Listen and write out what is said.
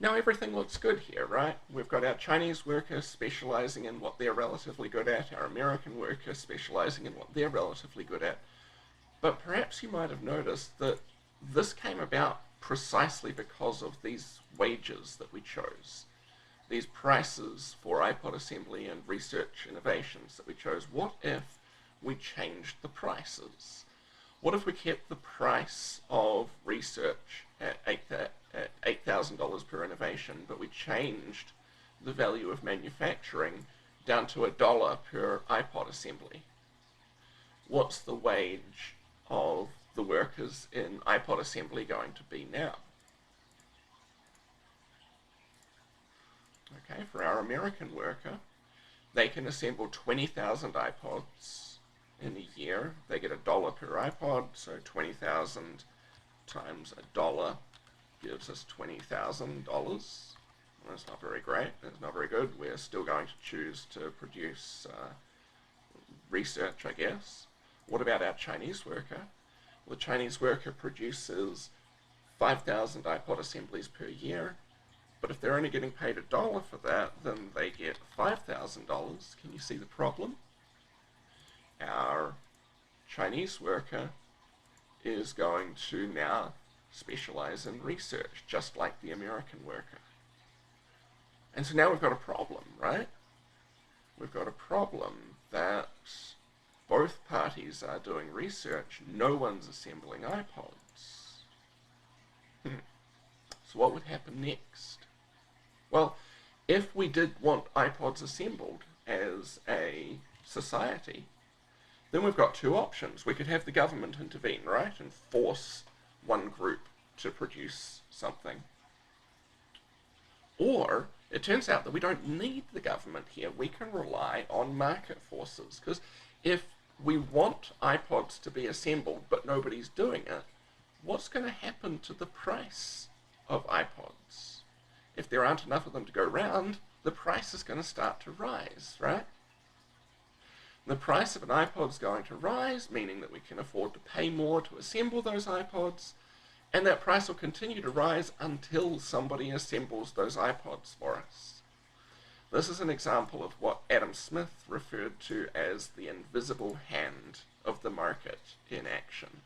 Now everything looks good here, right? We've got our Chinese worker specializing in what they're relatively good at, our American worker specializing in what they're relatively good at. But perhaps you might have noticed that this came about precisely because of these wages that we chose, these prices for iPod assembly and research innovations that we chose. What if we changed the prices? What if we kept the price of research at $8,000 per innovation, but we changed the value of manufacturing down to $1 per iPod assembly? What's the wage of the workers in iPod assembly going to be now? Okay, for our American worker, they can assemble 20,000 iPods in a year. They get $1 per iPod, so 20,000 times $1 gives us $20,000. That's not very great. That's not very good. We're still going to choose to produce research, I guess. What about our Chinese worker? Well, the Chinese worker produces 5,000 iPod assemblies per year, but if they're only getting paid $1 for that, then they get $5,000. Can you see the problem? Our Chinese worker is going to now specialize in research, just like the American worker. And so now we've got a problem, right? We've got a problem that both parties are doing research, no one's assembling iPods. So what would happen next? Well, if we did want iPods assembled as a society, then we've got two options. We could have the government intervene, right, and force one group to produce something. Or it turns out that we don't need the government here. We can rely on market forces, because if we want iPods to be assembled but nobody's doing it, what's going to happen to the price of iPods? If there aren't enough of them to go round, the price is going to start to rise, right? The price of an iPod is going to rise, meaning that we can afford to pay more to assemble those iPods, and that price will continue to rise until somebody assembles those iPods for us. This is an example of what Adam Smith referred to as the invisible hand of the market in action.